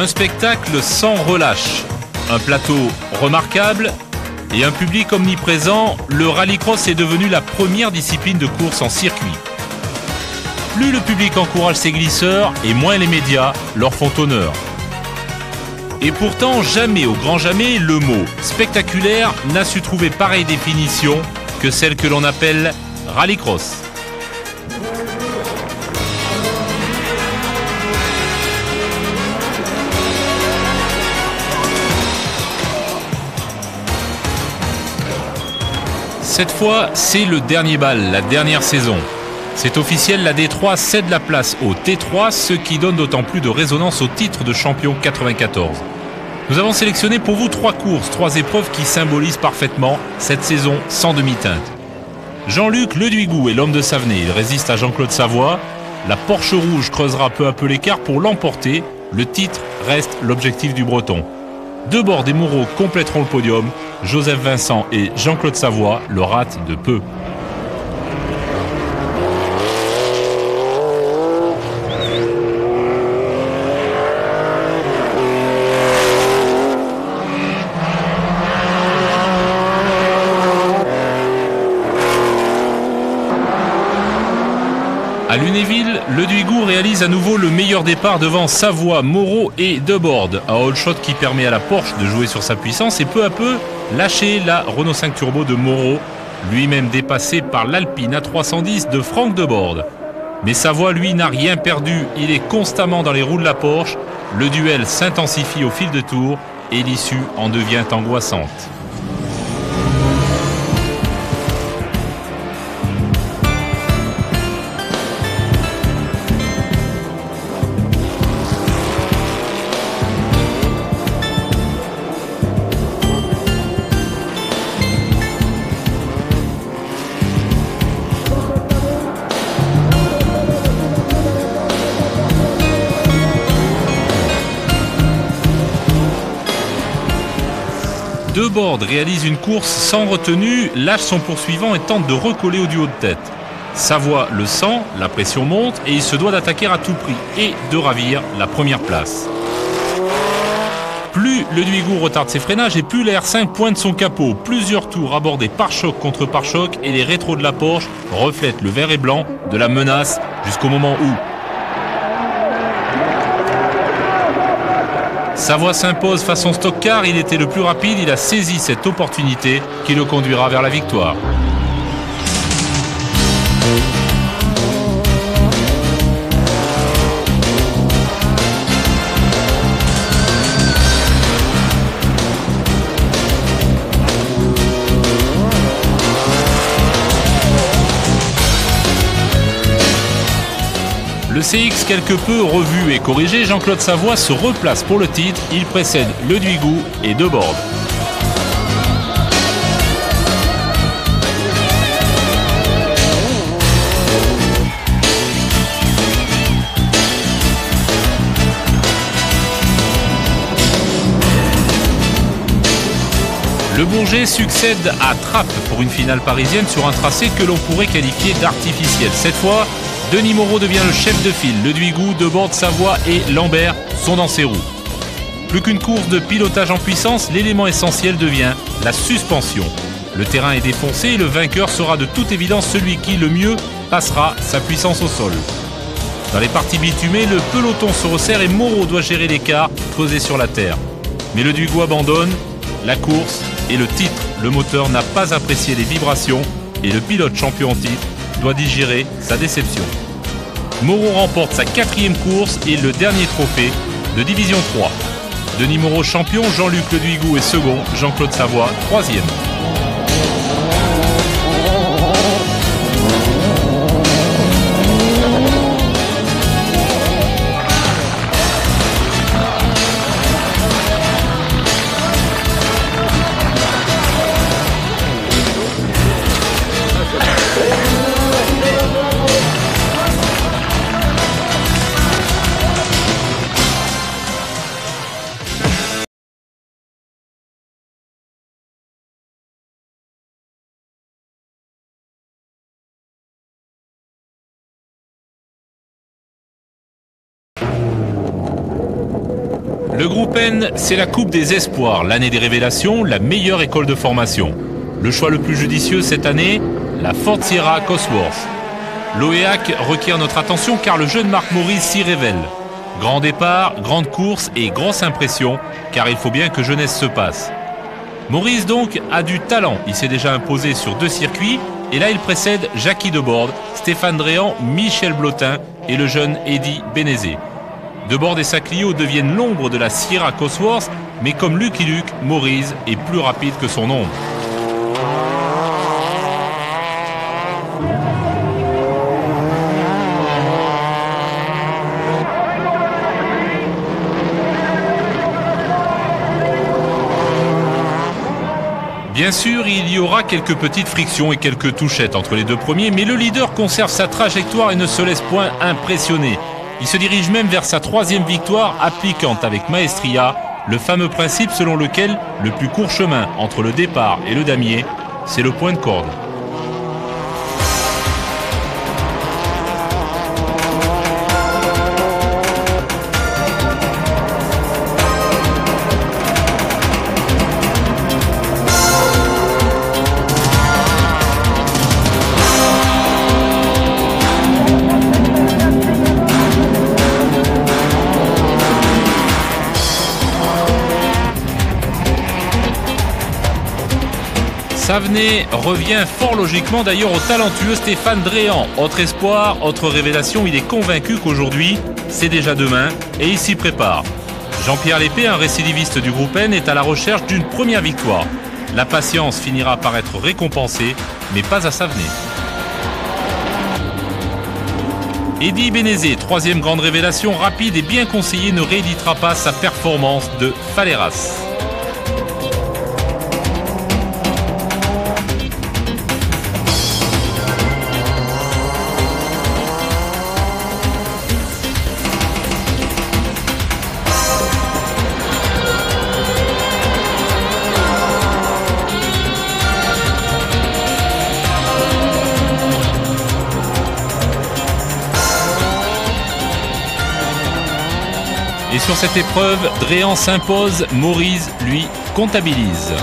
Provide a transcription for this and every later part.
Un spectacle sans relâche, un plateau remarquable et un public omniprésent, le rallycross est devenu la première discipline de course en circuit. Plus le public encourage ses glisseurs et moins les médias leur font honneur. Et pourtant, jamais, au grand jamais, le mot spectaculaire n'a su trouver pareille définition que celle que l'on appelle rallycross. Cette fois, c'est le dernier bal, la dernière saison. C'est officiel, la D3 cède la place au T3, ce qui donne d'autant plus de résonance au titre de champion 94. Nous avons sélectionné pour vous 3 courses, 3 épreuves qui symbolisent parfaitement cette saison sans demi-teinte. Jean-Luc Leduygout est l'homme de Savenay, il résiste à Jean-Claude Savoie. La Porsche rouge creusera peu à peu l'écart pour l'emporter. Le titre reste l'objectif du Breton. Debord et Moreau compléteront le podium. Joseph Vincent et Jean-Claude Savoie le ratent de peu. À Lunéville, Leduygout réalise à nouveau le meilleur départ devant Savoie, Moreau et Debord. Un all shot qui permet à la Porsche de jouer sur sa puissance et peu à peu lâcher la Renault 5 Turbo de Moreau, lui-même dépassé par l'Alpine A310 de Franck Debord. Mais Savoie, lui, n'a rien perdu. Il est constamment dans les roues de la Porsche. Le duel s'intensifie au fil de tour et l'issue en devient angoissante. Debord réalise une course sans retenue, lâche son poursuivant et tente de recoller au duo de tête. Savoie le sent, la pression monte et il se doit d'attaquer à tout prix et de ravir la première place. Plus Leduygout retarde ses freinages et plus la R5 pointe son capot. Plusieurs tours abordés pare-choc contre pare-choc et les rétros de la Porsche reflètent le vert et blanc de la menace jusqu'au moment où Savoie s'impose façon stock car, il était le plus rapide, il a saisi cette opportunité qui le conduira vers la victoire. Le CX quelque peu revu et corrigé, Jean-Claude Savoie se replace pour le titre, il précède Leduygout et Debord. Le Bourget succède à Trappes pour une finale parisienne sur un tracé que l'on pourrait qualifier d'artificiel. Cette fois, Denis Moreau devient le chef de file. Leduygout, Debord, Savoie et Lambert sont dans ses roues. Plus qu'une course de pilotage en puissance, l'élément essentiel devient la suspension. Le terrain est défoncé et le vainqueur sera de toute évidence celui qui, le mieux, passera sa puissance au sol. Dans les parties bitumées, le peloton se resserre et Moreau doit gérer l'écart posé sur la terre. Mais Leduygout abandonne la course et le titre. Le moteur n'a pas apprécié les vibrations et le pilote champion en titre doit digérer sa déception. Moreau remporte sa 4e course et le dernier trophée de Division 3. Denis Moreau champion, Jean-Luc Leduygout est second, Jean-Claude Savoie 3e. Le groupe N, c'est la Coupe des Espoirs, l'année des révélations, la meilleure école de formation. Le choix le plus judicieux cette année, la Ford Sierra Cosworth. L'OEAC requiert notre attention car le jeune Marc Maurice s'y révèle. Grand départ, grande course et grosse impression, car il faut bien que jeunesse se passe. Maurice donc a du talent, il s'est déjà imposé sur 2 circuits, et là il précède Jackie Debord, Stéphane Dréan, Michel Blotin et le jeune Eddy Benezet. Debord et sa Clio deviennent l'ombre de la Sierra Cosworth, mais comme Lucky Luke, Maurice est plus rapide que son ombre. Bien sûr, il y aura quelques petites frictions et quelques touchettes entre les 2 premiers, mais le leader conserve sa trajectoire et ne se laisse point impressionner. Il se dirige même vers sa 3e victoire, appliquant avec maestria le fameux principe selon lequel le plus court chemin entre le départ et le damier, c'est le point de corde. Savenay revient fort logiquement d'ailleurs au talentueux Stéphane Dréan. Autre espoir, autre révélation, il est convaincu qu'aujourd'hui, c'est déjà demain et il s'y prépare. Jean-Pierre Lépée, un récidiviste du groupe N, est à la recherche d'une première victoire. La patience finira par être récompensée, mais pas à Savenay. Eddy Benezet, 3e grande révélation, rapide et bien conseillé, ne rééditera pas sa performance de Faleras. Et sur cette épreuve, Dréan s'impose, Maurice, lui, comptabilise.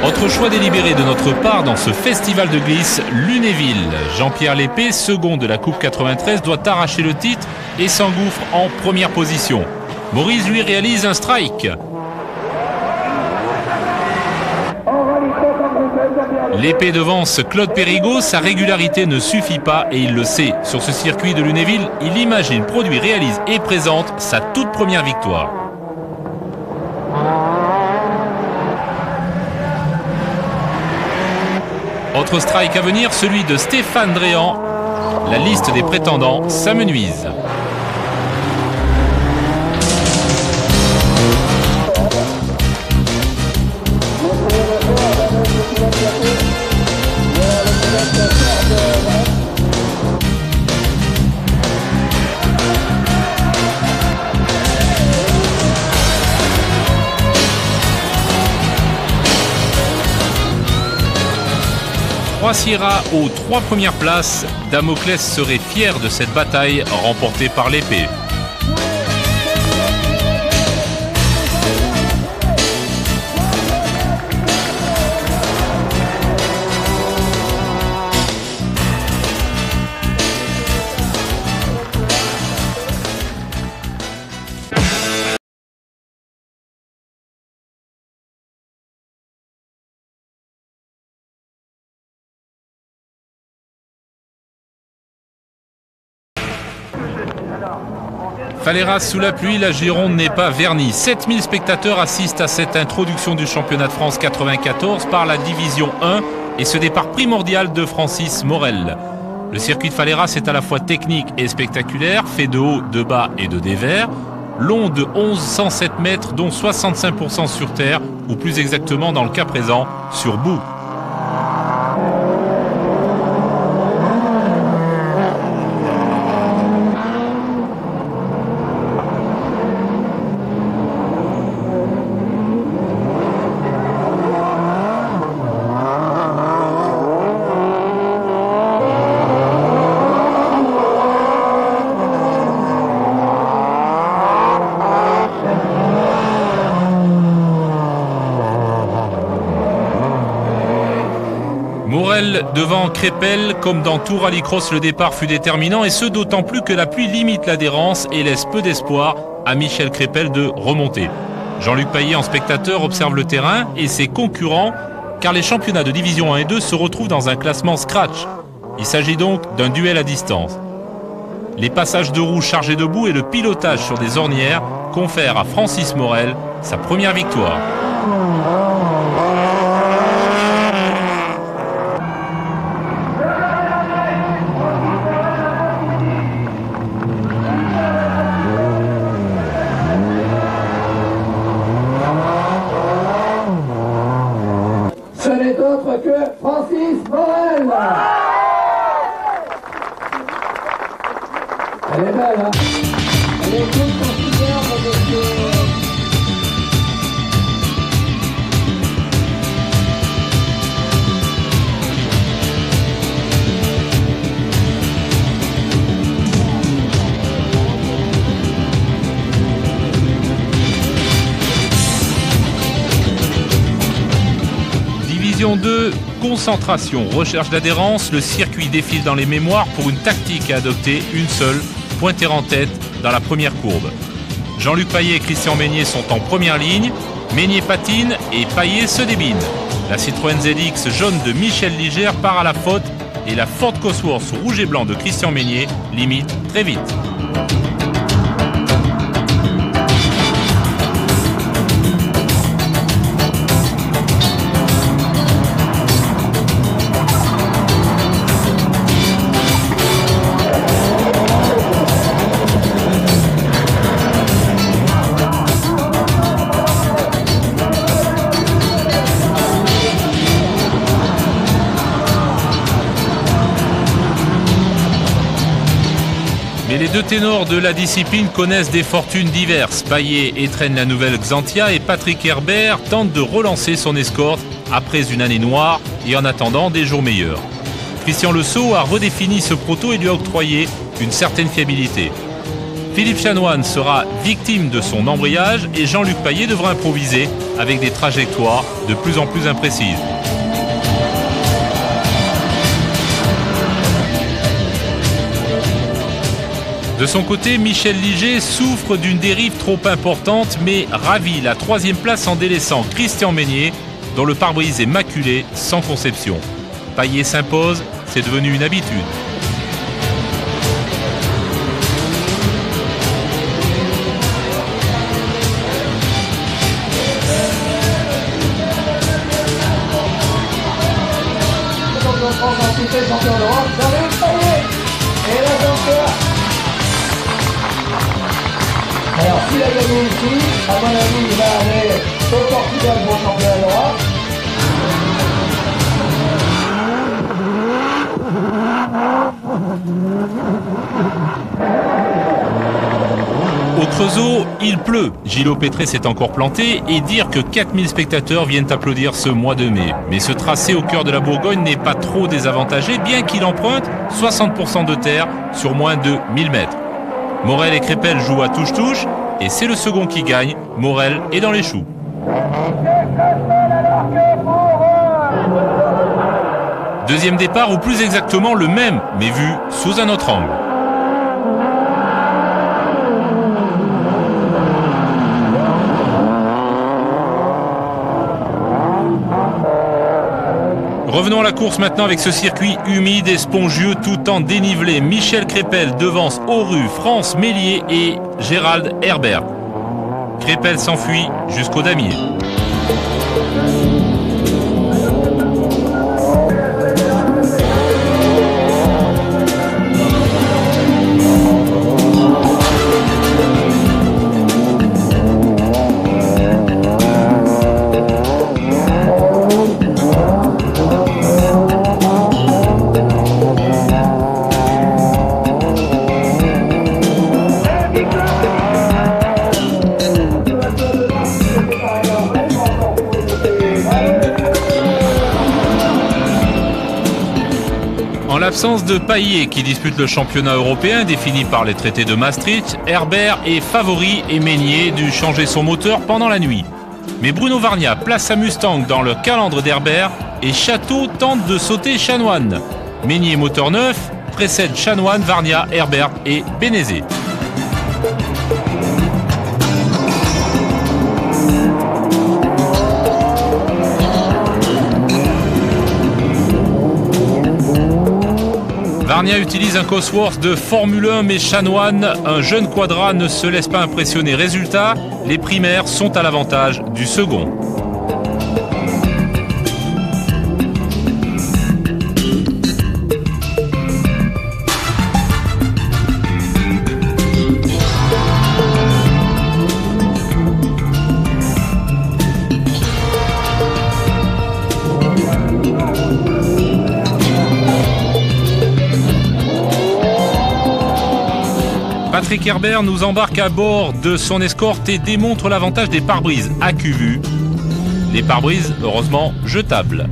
Autre choix délibéré de notre part dans ce festival de glisse, Lunéville. Jean-Pierre Lépée, second de la Coupe 93, doit arracher le titre et s'engouffre en première position. Maurice lui réalise un strike. Lépée devance Claude Périgot, sa régularité ne suffit pas et il le sait. Sur ce circuit de Lunéville, il imagine, produit, réalise et présente sa toute première victoire. Autre strike à venir, celui de Stéphane Dréan. La liste des prétendants s'amenuise. Sierra aux 3 premières places, Damoclès serait fier de cette bataille remportée par Lépée. Faleras sous la pluie, la Gironde n'est pas vernie. 7000 spectateurs assistent à cette introduction du championnat de France 94 par la division 1 et ce départ primordial de Francis Morel. Le circuit de Faleras est à la fois technique et spectaculaire, fait de haut, de bas et de dévers. Long de 1107 mètres, dont 65% sur terre, ou plus exactement dans le cas présent, sur boue. Morel devant Crépel, comme dans tout rallycross, le départ fut déterminant et ce d'autant plus que la pluie limite l'adhérence et laisse peu d'espoir à Michel Crépel de remonter. Jean-Luc Paillet en spectateur observe le terrain et ses concurrents car les championnats de division 1 et 2 se retrouvent dans un classement scratch. Il s'agit donc d'un duel à distance. Les passages de roues chargés de boue et le pilotage sur des ornières confèrent à Francis Morel sa première victoire. Ce n'est autre que Francis Morel. Elle est belle, hein? Elle est toute considérable, monsieur. Division 2, concentration, recherche d'adhérence, le circuit défile dans les mémoires pour une tactique à adopter, une seule, pointer en tête dans la première courbe. Jean-Luc Paillet et Christian Meignier sont en première ligne, Meignier patine et Paillet se débine. La Citroën ZX jaune de Michel Liger part à la faute et la Ford Cosworth rouge et blanc de Christian Meignier limite très vite. Mais les deux ténors de la discipline connaissent des fortunes diverses. Paillet étrenne la nouvelle Xantia et Patrick Herbert tente de relancer son escorte après une année noire et en attendant des jours meilleurs. Christian Le Sceau a redéfini ce proto et lui a octroyé une certaine fiabilité. Philippe Chanoine sera victime de son embrayage et Jean-Luc Paillet devra improviser avec des trajectoires de plus en plus imprécises. De son côté, Michel Liger souffre d'une dérive trop importante mais ravit la troisième place en délaissant Christian Meignier dont le pare-brise est maculé sans conception. Paillet s'impose, c'est devenu une habitude. Alors s'il a gagné ici, à mon avis, il va aller au Portugal pour le championnat d'Europe. Au Creusot, il pleut. Gillo Pétré s'est encore planté et dire que 4000 spectateurs viennent applaudir ce mois de mai. Mais ce tracé au cœur de la Bourgogne n'est pas trop désavantagé, bien qu'il emprunte 60% de terre sur moins de 1000 mètres. Morel et Crépel jouent à touche-touche et c'est le second qui gagne. Morel est dans les choux. Deuxième départ, ou plus exactement le même, mais vu sous un autre angle. Revenons à la course maintenant avec ce circuit humide et spongieux tout en dénivelé. Michel Crépel devance Auru, France Mélier et Gérald Herbert. Crépel s'enfuit jusqu'au damier. En l'absence de Paillet qui dispute le championnat européen défini par les traités de Maastricht, Herbert est favori et Meignier dut changer son moteur pendant la nuit. Mais Bruno Vargna place sa Mustang dans le calandre d'Herbert et Château tente de sauter Chanoine. Meignier moteur neuf précède Chanoine, Varnia, Herbert et Bénézet. Varnia utilise un Cosworth de Formule 1, mais Chanoine, un jeune quadra, ne se laisse pas impressionner. Résultat, les primaires sont à l'avantage du second. Patrick Herbert nous embarque à bord de son escorte et démontre l'avantage des pare-brises AccuVu. Les pare-brises, heureusement, jetables.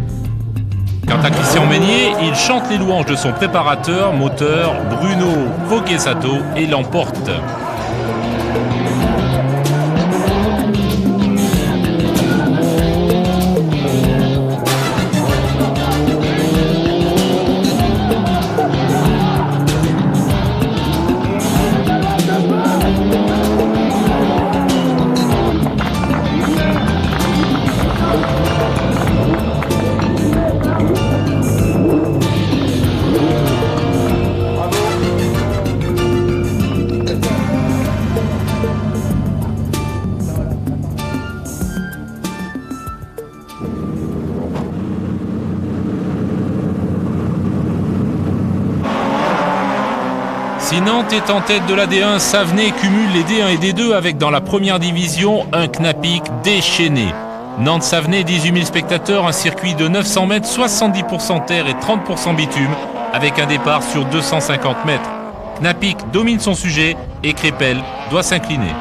Quant à Christian Meignier, il chante les louanges de son préparateur moteur Bruno Fogesato et l'emporte. Si Nantes est en tête de la D1, Savenay cumule les D1 et D2 avec dans la première division un Knappich déchaîné. Nantes-Savenay, 18 000 spectateurs, un circuit de 900 mètres, 70% terre et 30% bitume, avec un départ sur 250 mètres. Knappich domine son sujet et Crépel doit s'incliner.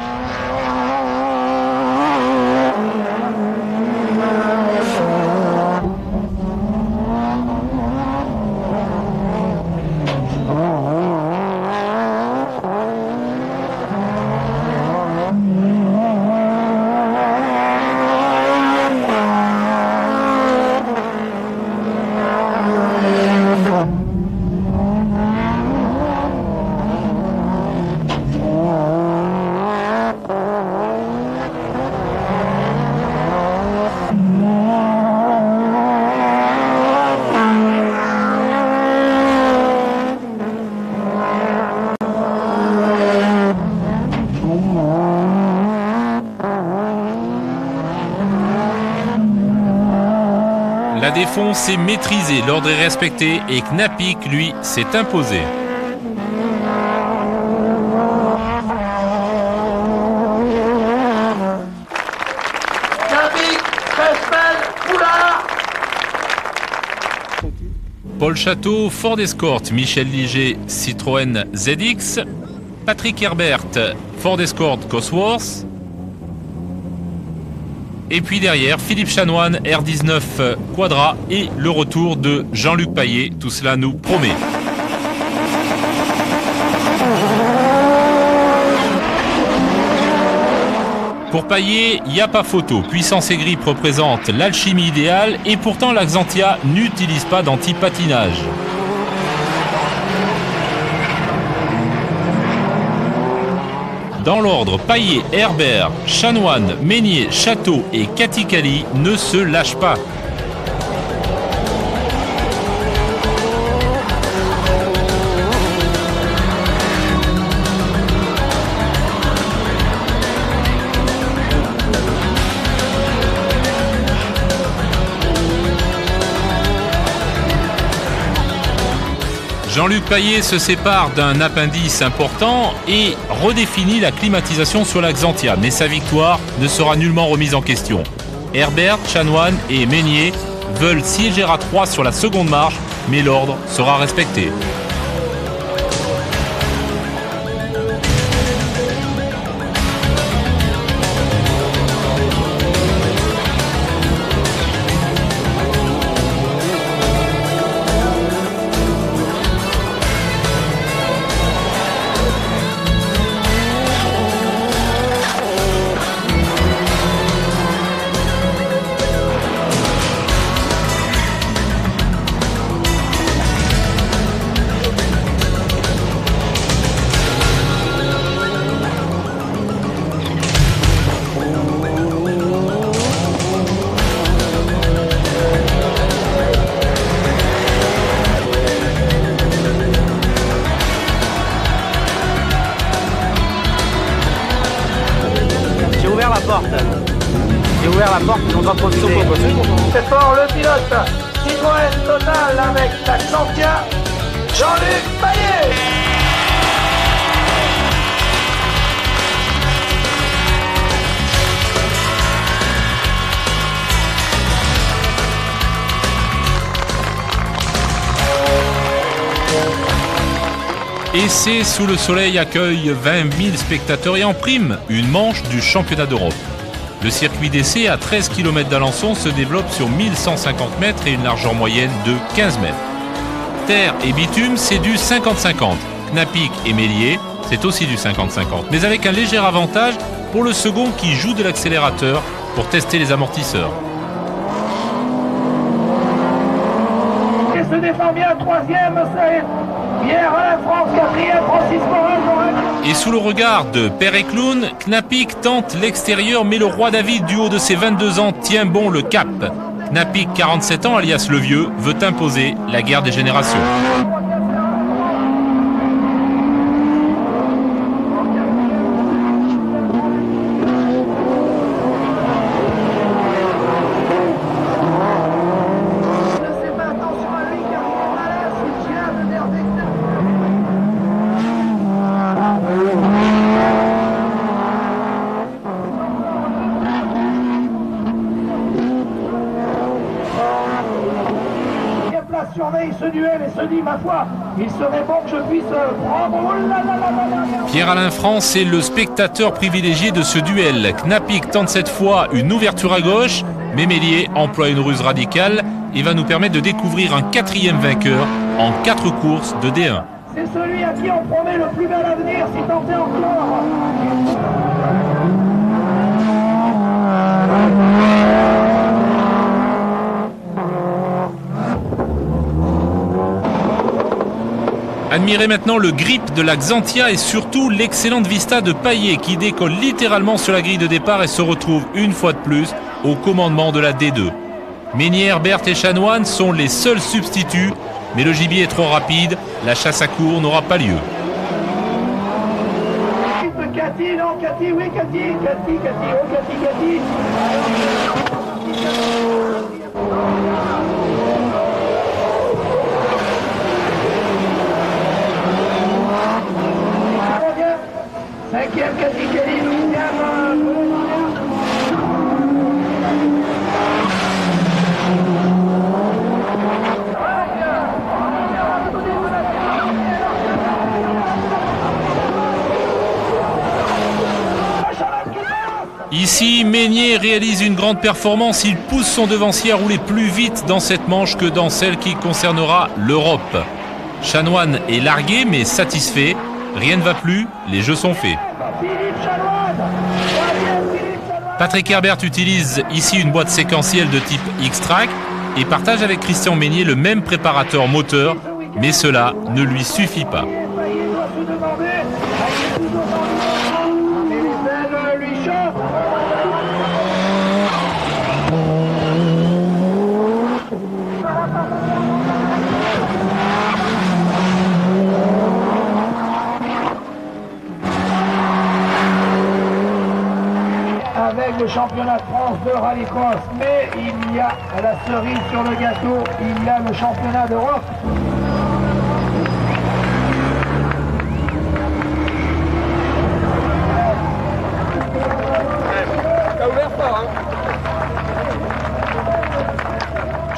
La défonce est maîtrisée, l'ordre est respecté et Knappich, lui, s'est imposé. Knappich, Crespel, Poulard. Paul Château, Ford Escort, Michel Liger, Citroën ZX, Patrick Herbert, Ford Escort Cosworth. Et puis derrière, Philippe Chanoine, R19 Quadra et le retour de Jean-Luc Paillet. Tout cela nous promet. Pour Paillet, il n'y a pas photo. Puissance et grippe représentent l'alchimie idéale et pourtant l'Axantia n'utilise pas d'anti-patinage. Dans l'ordre, Paillet, Herbert, Chanoine, Meignier, Château et Katikali ne se lâchent pas. Jean-Luc Paillet se sépare d'un appendice important et redéfinit la climatisation sur l'Axantia. Mais sa victoire ne sera nullement remise en question. Herbert, Chanoine et Meignier veulent siéger à 3 sur la seconde marche, mais l'ordre sera respecté. porte, ils ont pas profité. C'est fort le pilote Citroën Total avec la Xantia, Jean-Luc Payet. Essai sous le soleil accueille 20 000 spectateurs et en prime, une manche du championnat d'Europe. Le circuit d'essai à 13 km d'Alençon se développe sur 1150 mètres et une largeur moyenne de 15 mètres. Terre et bitume, c'est du 50-50. Knappich et Méliès, c'est aussi du 50-50, mais avec un léger avantage pour le second qui joue de l'accélérateur pour tester les amortisseurs. Et se défend bien, troisième, c'est Pierre-Alain France, quatrième, Francis Morin. Et sous le regard de Père et Clown, Knappich tente l'extérieur, mais le roi David, du haut de ses 22 ans, tient bon le cap. Knappich, 47 ans, alias le vieux, veut imposer la guerre des générations. Surveille ce duel et se dit, ma foi, il serait bon que je puisse prendre... Oh là là là là là. Pierre-Alain France est le spectateur privilégié de ce duel. Knappich tente cette fois une ouverture à gauche, mais Méliès emploie une ruse radicale et va nous permettre de découvrir un quatrième vainqueur en 4 courses de D1. C'est celui à qui on promet le plus bel avenir, si tant est encore. Admirez maintenant le grip de la Xantia et surtout l'excellente vista de Payet qui décolle littéralement sur la grille de départ et se retrouve une fois de plus au commandement de la D2. Ménière, Berthe et Chanoine sont les seuls substituts, mais le gibier est trop rapide, la chasse à court n'aura pas lieu. Cathy, non, Cathy, oui, Cathy, oh, Cathy. Cinquième Cathy Kelly, Ici, Méniès réalise une grande performance. Il pousse son devancier à rouler plus vite dans cette manche que dans celle qui concernera l'Europe. Chanoine est largué mais satisfait. Rien ne va plus, les jeux sont faits. Patrick Herbert utilise ici une boîte séquentielle de type X-Track et partage avec Christian Méniès le même préparateur moteur, mais cela ne lui suffit pas. Avec le championnat de France de rallycross, mais il y a la cerise sur le gâteau, il y a le championnat d'Europe.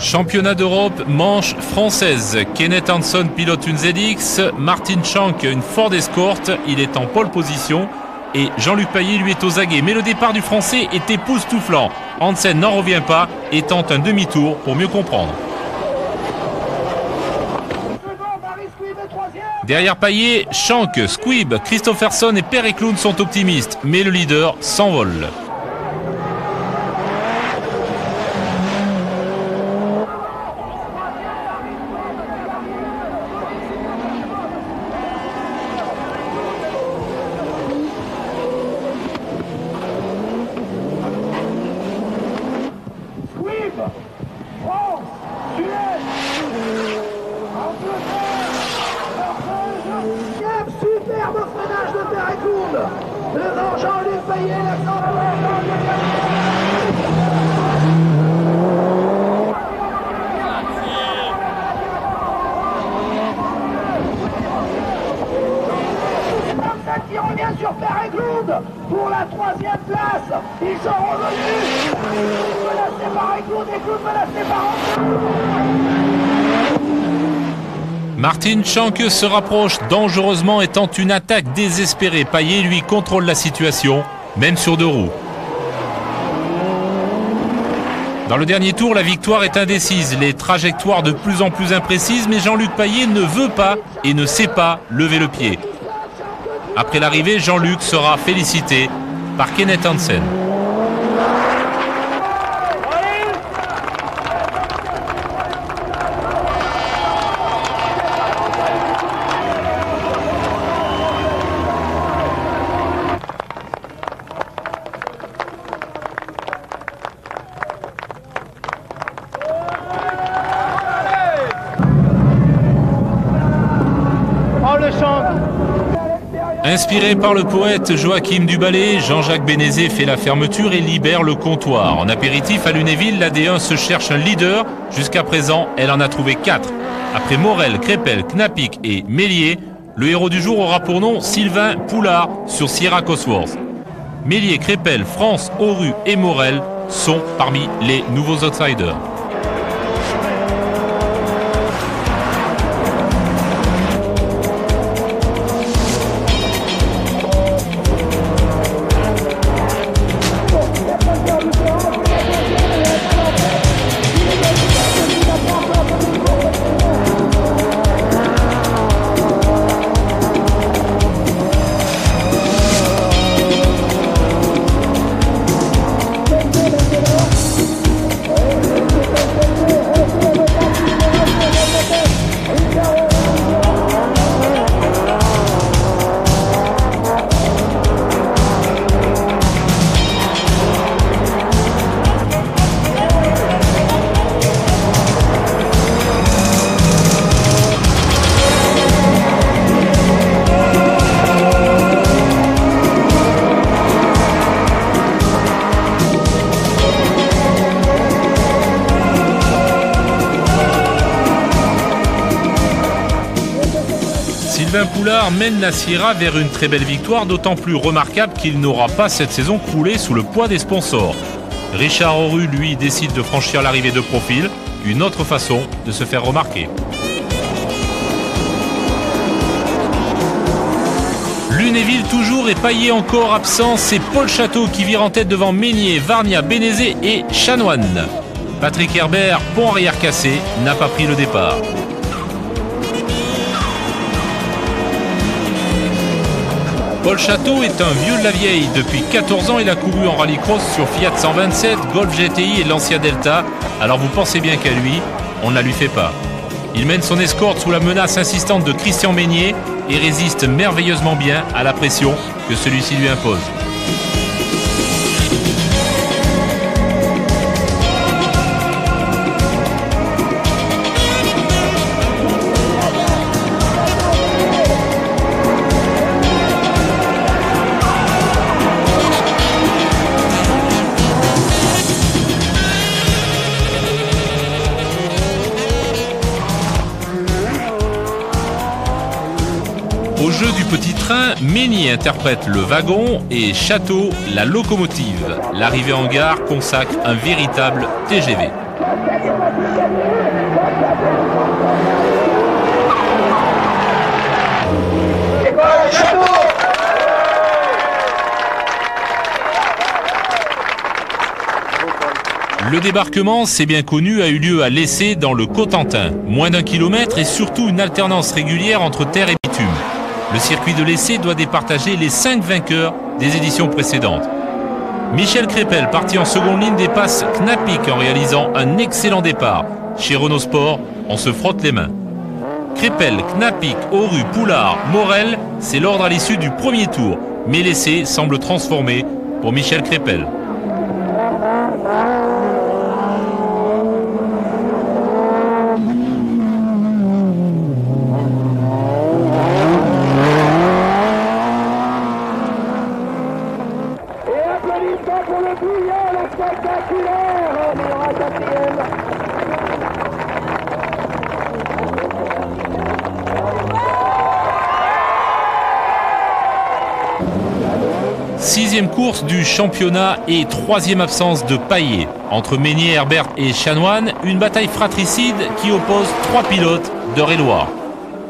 Championnat d'Europe, manche française. Kenneth Hanson pilote une ZX, Martin Schank une Ford Escort, il est en pole position. Et Jean-Luc Payet lui est aux aguets. Mais le départ du Français est époustouflant. Hansen n'en revient pas et tente un demi-tour pour mieux comprendre. Derrière Payet, Schank, Squibb, Christopherson et Père et Clown sont optimistes. Mais le leader s'envole. Superbe freinage de Père et Clown devant Jean-Luc Payet, Martin Schanke se rapproche dangereusement et tente une attaque désespérée. Payet, lui, contrôle la situation, même sur deux roues. Dans le dernier tour, la victoire est indécise, les trajectoires de plus en plus imprécises, mais Jean-Luc Payet ne veut pas et ne sait pas lever le pied. Après l'arrivée, Jean-Luc sera félicité par Kenneth Hansen. Inspiré par le poète Joachim du Ballay, Jean-Jacques Bénézet fait la fermeture et libère le comptoir. En apéritif à Lunéville, la D1 se cherche un leader. Jusqu'à présent, elle en a trouvé 4. Après Morel, Crépel, Knapik et Mélier, le héros du jour aura pour nom Sylvain Poulard sur Sierra Cosworth. Mélier, Crépel, France, Auru et Morel sont parmi les nouveaux outsiders. Sylvain Poulard mène la Sierra vers une très belle victoire, d'autant plus remarquable qu'il n'aura pas cette saison croulé sous le poids des sponsors. Richard Auru, lui, décide de franchir l'arrivée de profil, une autre façon de se faire remarquer. Lunéville toujours et Payet encore absent, c'est Paul Château qui vire en tête devant Meignier, Varnia, Bénézet et Chanoine. Patrick Herbert, pont arrière cassé, n'a pas pris le départ. Paul Château est un vieux de la vieille. Depuis 14 ans, il a couru en rallycross sur Fiat 127, Golf GTI et Lancia Delta. Alors vous pensez bien qu'à lui, on ne la lui fait pas. Il mène son escorte sous la menace insistante de Christian Meignier et résiste merveilleusement bien à la pression que celui-ci lui impose. Au jeu du petit train, Meignier interprète le wagon et Château la locomotive. L'arrivée en gare consacre un véritable TGV. Le débarquement, c'est bien connu, a eu lieu à Lessé dans le Cotentin. Moins d'1 kilomètre et surtout une alternance régulière entre terre et bitume. Le circuit de l'Essai doit départager les 5 vainqueurs des éditions précédentes. Michel Crépel, parti en seconde ligne, dépasse Knapik en réalisant un excellent départ. Chez Renault Sport, on se frotte les mains. Crépel, Knapik, Auru, Poulard, Morel, c'est l'ordre à l'issue du premier tour. Mais l'Essai semble transformé pour Michel Crépel. Pour le brillant, le spectaculaire, il aura quatrième. 6e course du championnat et 3e absence de Payet. Entre Meignier, Herbert et Chanoine, une bataille fratricide qui oppose 3 pilotes d'Eure-et-Loir.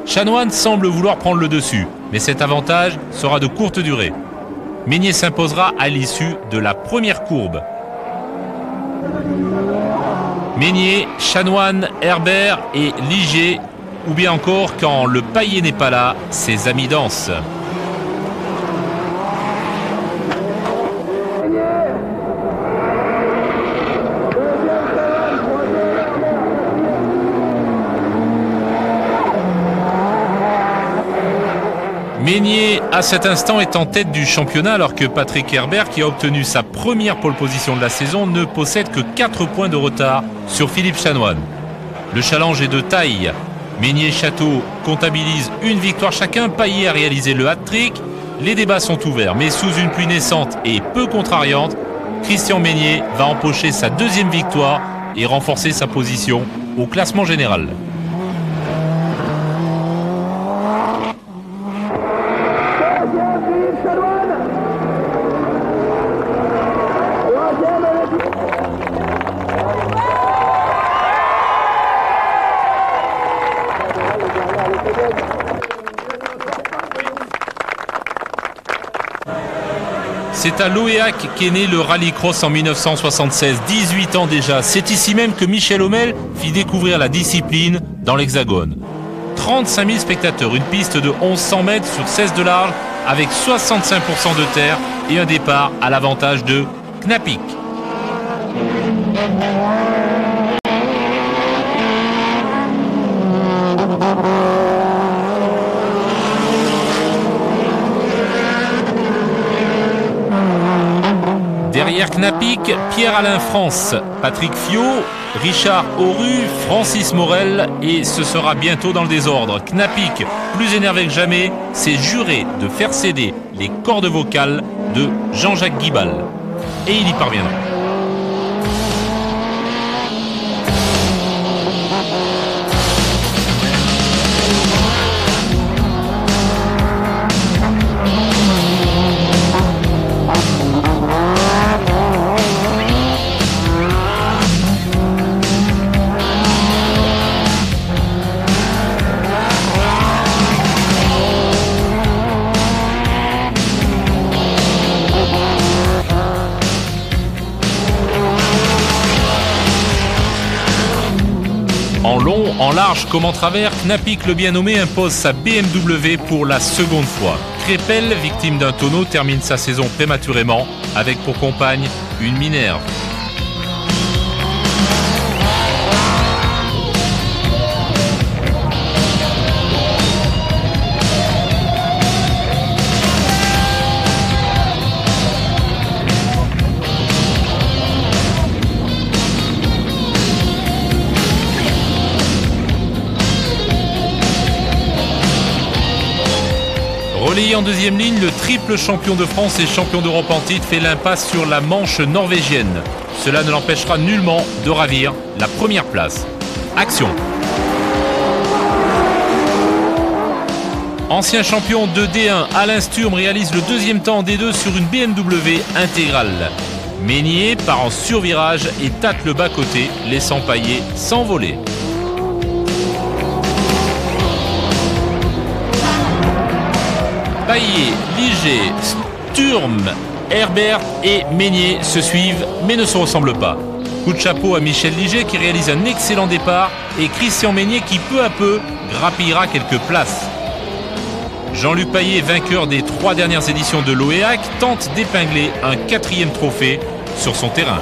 Chanoine semble vouloir prendre le dessus, mais cet avantage sera de courte durée. Meignier s'imposera à l'issue de la première courbe. Meignier, Chanoine, Herbert et Ligier, ou bien encore, quand le Payet n'est pas là, ses amis dansent. Meignier, à cet instant, est en tête du championnat alors que Patrick Herbert, qui a obtenu sa première pole position de la saison, ne possède que 4 points de retard sur Philippe Chanoine. Le challenge est de taille. Meignier et Château comptabilisent une victoire chacun. Payet a réalisé le hat-trick. Les débats sont ouverts, mais sous une pluie naissante et peu contrariante, Christian Meignier va empocher sa 2e victoire et renforcer sa position au classement général. C'est à Loéac qu'est né le rallycross en 1976, 18 ans déjà. C'est ici même que Michel Hommel fit découvrir la discipline dans l'Hexagone. 35 000 spectateurs, une piste de 1100 mètres sur 16 de large avec 65% de terre et un départ à l'avantage de Knapik. Derrière Knapik, Pierre-Alain France, Patrick Fiot, Richard Auru, Francis Morel et ce sera bientôt dans le désordre. Knapik, plus énervé que jamais, s'est juré de faire céder les cordes vocales de Jean-Jacques Guibal. Et il y parviendra. En long, en large comme en travers, Knapik le bien nommé impose sa BMW pour la seconde fois. Crépel, victime d'un tonneau, termine sa saison prématurément avec pour compagne une Minerve. Relayé en deuxième ligne, le triple champion de France et champion d'Europe en titre fait l'impasse sur la Manche norvégienne. Cela ne l'empêchera nullement de ravir la première place. Action! Ancien champion de D1, Alain Sturm réalise le deuxième temps en D2 sur une BMW intégrale. Meignier part en survirage et tâte le bas-côté, laissant Payet s'envoler. Payet, Ligier, Sturm, Herbert et Meignier se suivent mais ne se ressemblent pas. Coup de chapeau à Michel Ligier qui réalise un excellent départ et Christian Meignier qui peu à peu grappillera quelques places. Jean-Luc Payet, vainqueur des 3 dernières éditions de l'Oéac, tente d'épingler un 4e trophée sur son terrain.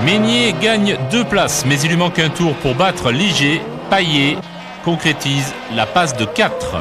Meignier gagne 2 places, mais il lui manque un tour pour battre Ligier. Payet concrétise la passe de 4.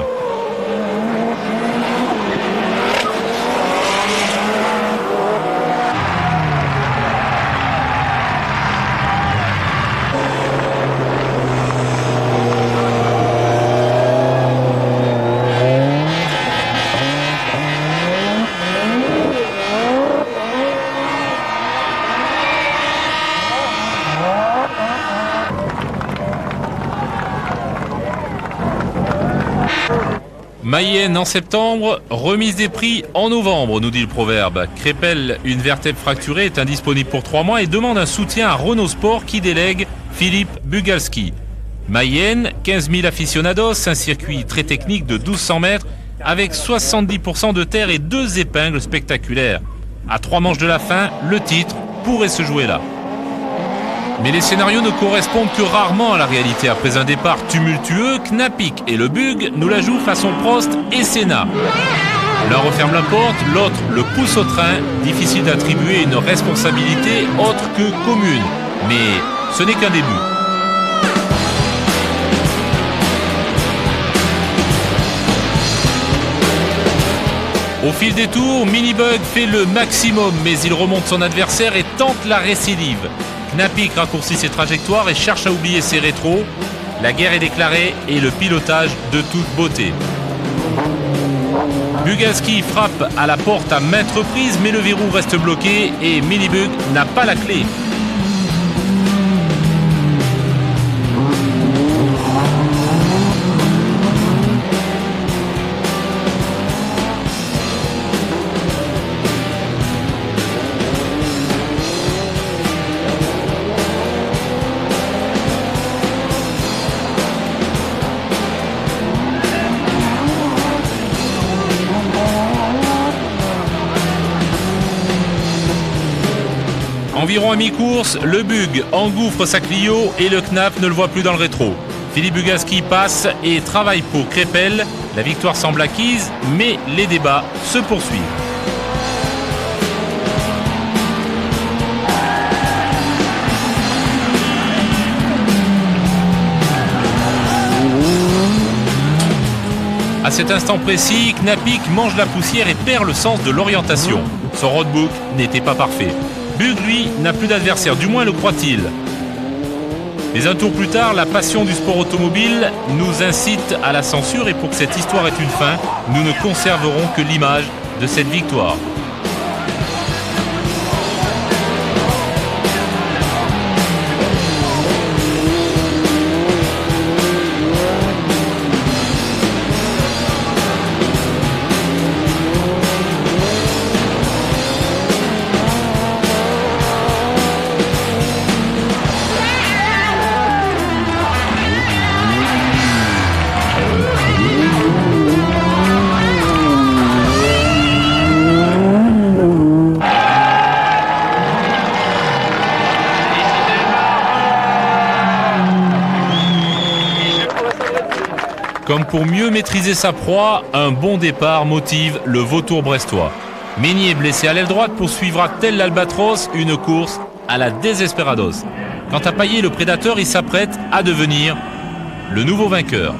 Mayenne en septembre, remise des prix en novembre, nous dit le proverbe. Crépel, une vertèbre fracturée, est indisponible pour 3 mois et demande un soutien à Renault Sport qui délègue Philippe Bugalski. Mayenne, 15 000 aficionados, un circuit très technique de 1200 mètres avec 70% de terre et 2 épingles spectaculaires. À 3 manches de la fin, le titre pourrait se jouer là. Mais les scénarios ne correspondent que rarement à la réalité. Après un départ tumultueux, Knapik et le Bug nous la jouent façon Prost et Senna. L'un referme la porte, l'autre le pousse au train. Difficile d'attribuer une responsabilité autre que commune. Mais ce n'est qu'un début. Au fil des tours, Minibug fait le maximum, mais il remonte son adversaire et tente la récidive. Knapik raccourcit ses trajectoires et cherche à oublier ses rétros. La guerre est déclarée et le pilotage de toute beauté. Bugalski frappe à la porte à maintes reprises, mais le verrou reste bloqué et Minibug n'a pas la clé. Environ à mi-course, le Bug engouffre sa Clio et le Knap ne le voit plus dans le rétro. Philippe Bugalski passe et travaille pour Crépel. La victoire semble acquise, mais les débats se poursuivent. À cet instant précis, Knapik mange la poussière et perd le sens de l'orientation. Son roadbook n'était pas parfait. Bug, lui, n'a plus d'adversaire, du moins le croit-il. Mais un tour plus tard, la passion du sport automobile nous incite à la censure et pour que cette histoire ait une fin, nous ne conserverons que l'image de cette victoire. Comme pour mieux maîtriser sa proie, un bon départ motive le vautour brestois. Meignier, blessé à l'aile droite, poursuivra tel l'Albatros une course à la désesperados. Quant à Payet, le prédateur, il s'apprête à devenir le nouveau vainqueur.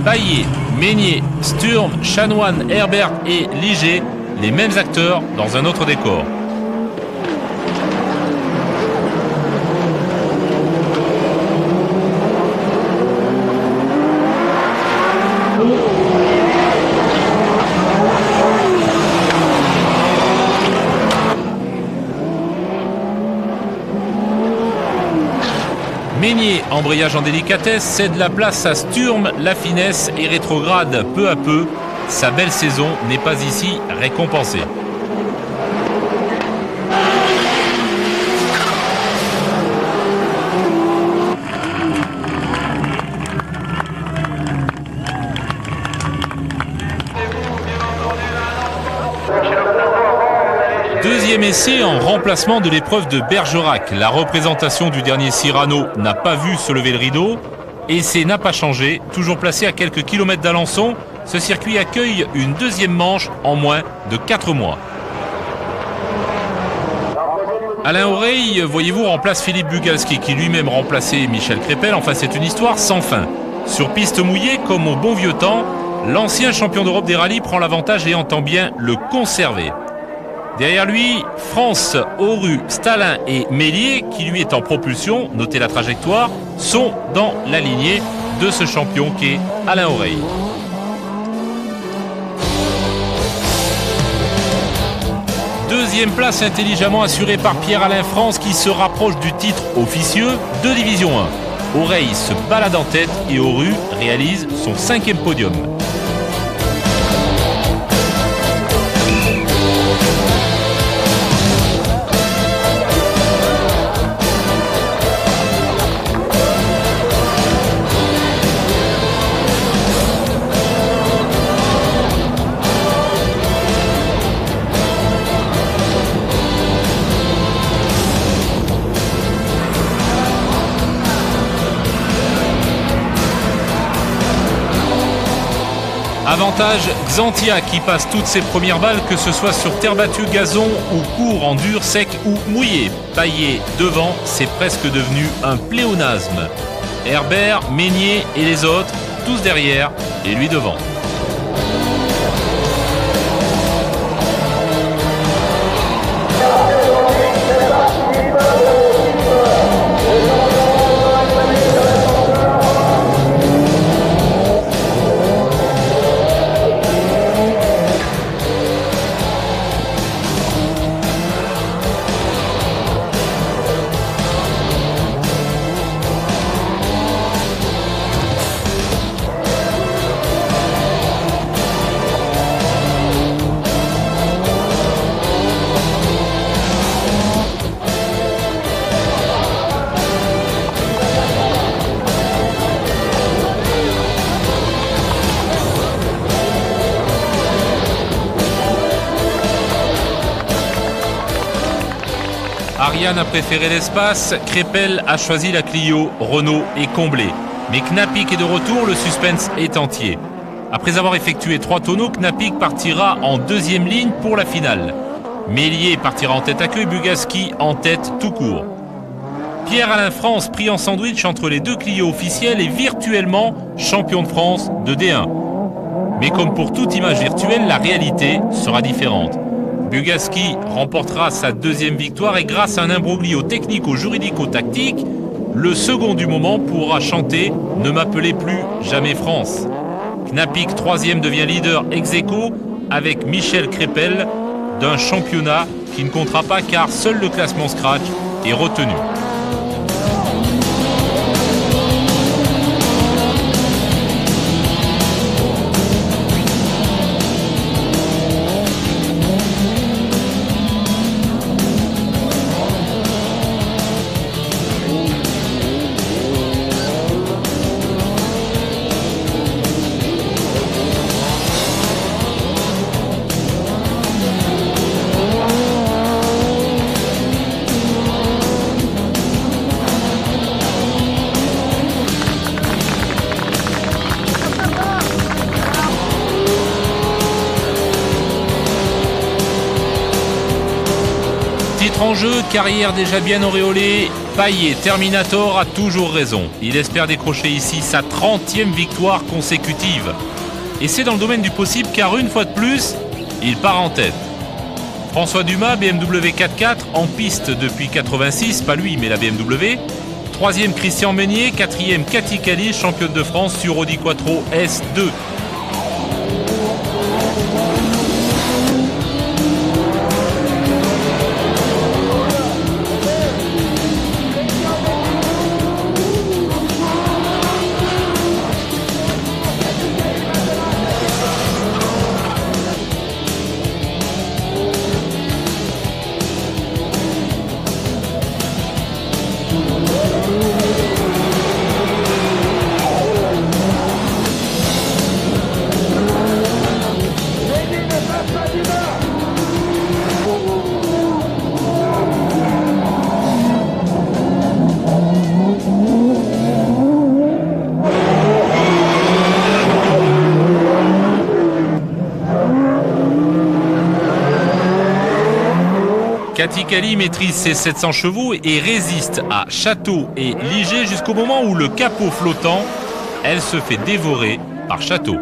Payet, Meignier, Sturm, Chanoine, Herbert et Liger, les mêmes acteurs dans un autre décor. Meignier, embrayage en délicatesse, cède la place à Sturm, la finesse et rétrograde peu à peu. Sa belle saison n'est pas ici récompensée. Deuxième essai en remplacement de l'épreuve de Bergerac. La représentation du dernier Cyrano n'a pas vu se lever le rideau. Essai n'a pas changé, toujours placé à quelques kilomètres d'Alençon. Ce circuit accueille une deuxième manche en moins de 4 mois. Alain Oreille, voyez-vous, remplace Philippe Bugalski qui lui-même remplaçait Michel Crépel. Enfin, c'est une histoire sans fin. Sur piste mouillée, comme au bon vieux temps, l'ancien champion d'Europe des rallyes prend l'avantage et entend bien le conserver. Derrière lui, France, Auru, Stalin et Mélier, qui lui est en propulsion, notez la trajectoire, sont dans la lignée de ce champion qu'est Alain Oreille. Deuxième place intelligemment assurée par Pierre-Alain France qui se rapproche du titre officieux de Division 1. Oreille se balade en tête et Oru réalise son 5e podium. Avantage Xantia qui passe toutes ses premières balles, que ce soit sur terre battue, gazon ou court en dur, sec ou mouillé. Paillé devant, c'est presque devenu un pléonasme. Herbert, Meignier et les autres, tous derrière et lui devant. Ariane a préféré l'espace, Crépel a choisi la Clio, Renault est comblé. Mais Knapik est de retour, le suspense est entier. Après avoir effectué 3 tonneaux, Knapik partira en 2e ligne pour la finale. Mélier partira en tête à queue et Bugaski en tête tout court. Pierre-Alain France, pris en sandwich entre les 2 Clio officiels, est virtuellement champion de France de D1. Mais comme pour toute image virtuelle, la réalité sera différente. Bugaski remportera sa 2e victoire et grâce à un imbroglio technico-juridico-tactique, le second du moment pourra chanter « Ne m'appelez plus jamais France ». Knapik 3e devient leader ex-aequo avec Michel Crépel d'un championnat qui ne comptera pas car seul le classement scratch est retenu. Titre en jeu, carrière déjà bien auréolée, Paillet, Terminator, a toujours raison. Il espère décrocher ici sa 30e victoire consécutive. Et c'est dans le domaine du possible car une fois de plus, il part en tête. François Dumas, BMW 4x4, en piste depuis 86, pas lui mais la BMW. 3e Christian Meignier, 4e Cathy Callis, championne de France sur Audi Quattro S2. Cathy Callis maîtrise ses 700 chevaux et résiste à Château et Liger jusqu'au moment où le capot flottant, elle se fait dévorer par Château.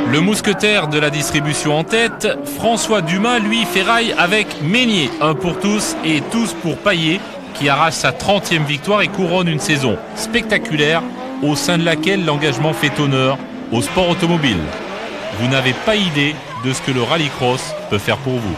Le mousquetaire de la distribution en tête, François Dumas, lui, ferraille avec Meignier. Un pour tous et tous pour Paillet, qui arrache sa 30e victoire et couronne une saison spectaculaire au sein de laquelle l'engagement fait honneur au sport automobile. vous n'avez pas idée de ce que le rallycross peut faire pour vous.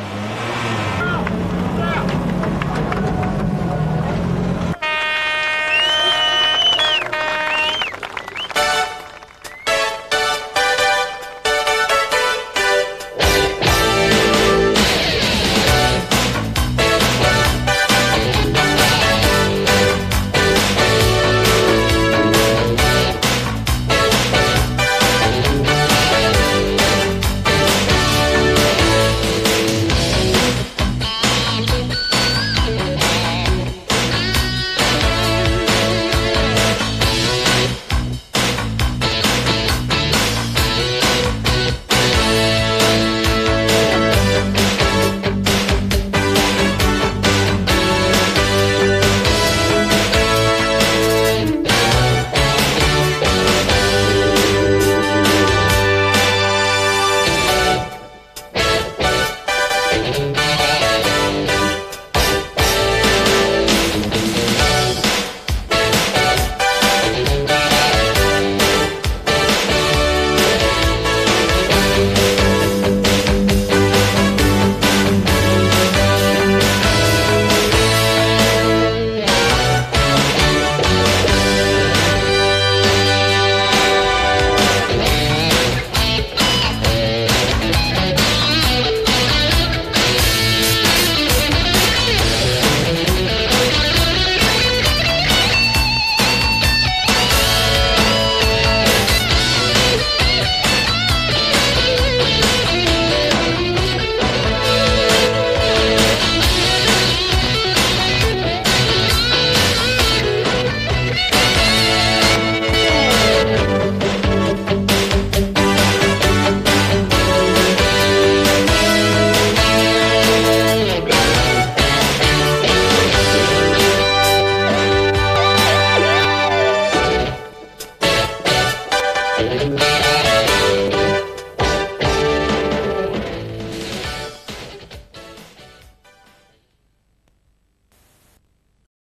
Thank you.